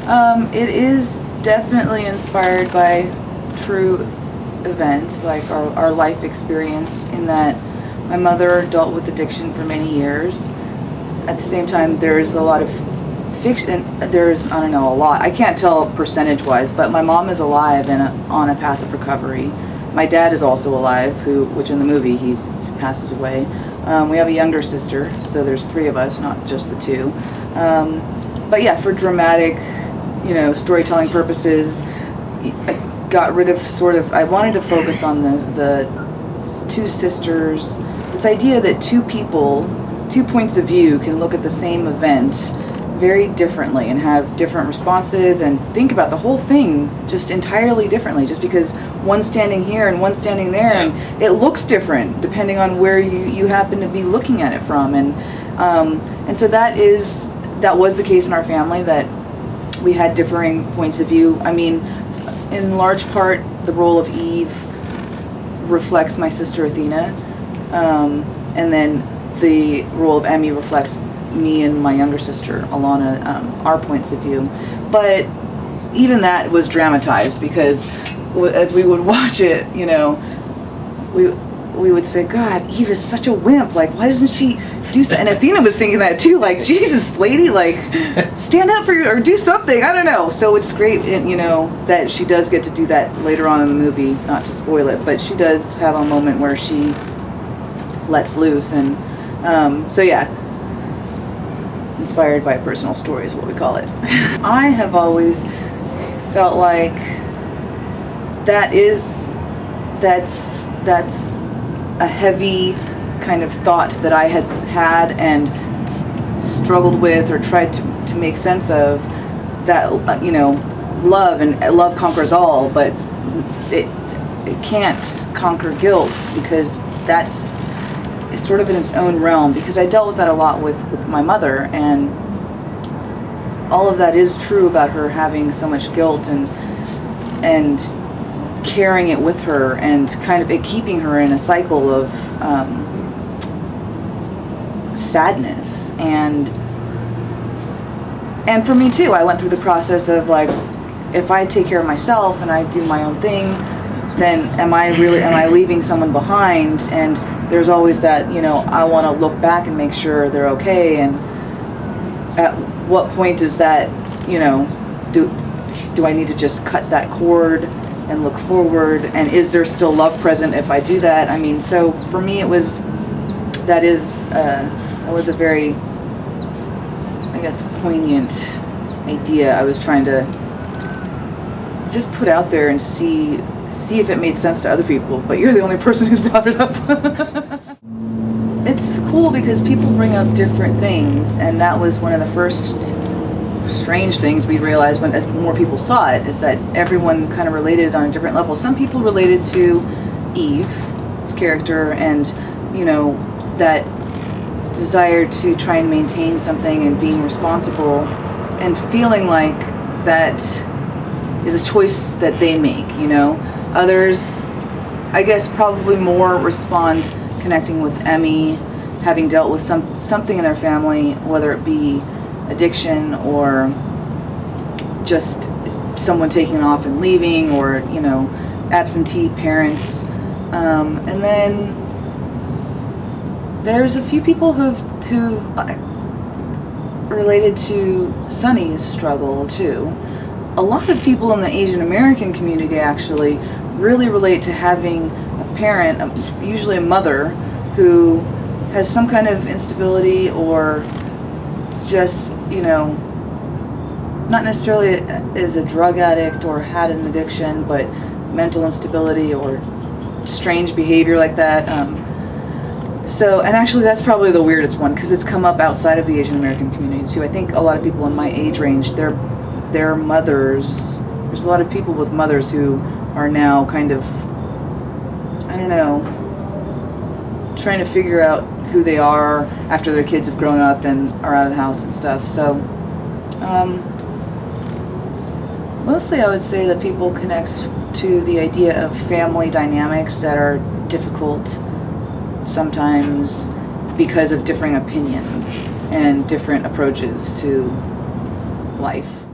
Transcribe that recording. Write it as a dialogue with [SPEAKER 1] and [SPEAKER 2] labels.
[SPEAKER 1] It is definitely inspired by true events, like our life experience, in that my mother dealt with addiction for many years. At the same time, there's a lot of fiction, there's, I don't know, a lot. I can't tell percentage-wise, but my mom is alive and on a path of recovery. My dad is also alive, which in the movie, he passes away. We have a younger sister, so there's 3 of us, not just the 2. But yeah, for dramatic, storytelling purposes, I got rid of I wanted to focus on the 2 sisters, this idea that 2 people, 2 points of view can look at the same event very differently and have different responses and think about the whole thing just entirely differently, just because one's standing here and one's standing there, and it looks different depending on where you happen to be looking at it from. And so that was the case in our family, that we had differing points of view. I mean, in large part, the role of Eve reflects my sister Athena, and then the role of Emmy reflects me and my younger sister Alana, our points of view. But even that was dramatized, because as we would watch it, we would say, God, Eve is such a wimp, like, why doesn't she do something? And Athena was thinking that too, like, Jesus, lady, like, stand up for you or do something, I don't know. So it's great, that she does get to do that later on in the movie, not to spoil it, but she does have a moment where she lets loose. And so yeah, inspired by a personal story is what we call it. I have always felt like that's a heavy kind of thought that I had and struggled with or tried to make sense of, that love conquers all, but it can't conquer guilt, because it's sort of in its own realm, because I dealt with that a lot with my mother, and all of that is true about her having so much guilt and carrying it with her, and kind of it keeping her in a cycle of sadness. And for me too, I went through the process of, like, if I take care of myself and I do my own thing, then am I leaving someone behind? And there's always that, I want to look back and make sure they're okay. And at what point is that, do I need to just cut that cord and look forward? And is there still love present if I do that? I mean, so for me, that was a very, I guess, poignant idea I was trying to just put out there and see if it made sense to other people, but you're the only person who's brought it up. It's cool because people bring up different things, and that was one of the first strange things we realized as more people saw it, is that everyone kind of related on a different level. Some people related to Eve's character and, that desire to try and maintain something and being responsible and feeling like that is a choice that they make, Others, I guess, probably more respond connecting with Emmy, having dealt with something in their family, whether it be addiction or just someone taking off and leaving, or absentee parents. And then there's a few people who related to Sunny's struggle too. A lot of people in the Asian American community actually really relate to having a parent, usually a mother, who has some kind of instability, or just, not necessarily is a drug addict or had an addiction, but mental instability or strange behavior like that. So, and actually that's probably the weirdest one, because it's come up outside of the Asian American community too. I think a lot of people in my age range, their mothers, there's a lot of people with mothers who are now kind of, I don't know, trying to figure out who they are after their kids have grown up and are out of the house and stuff. So mostly I would say that people connect to the idea of family dynamics that are difficult sometimes because of differing opinions and different approaches to life.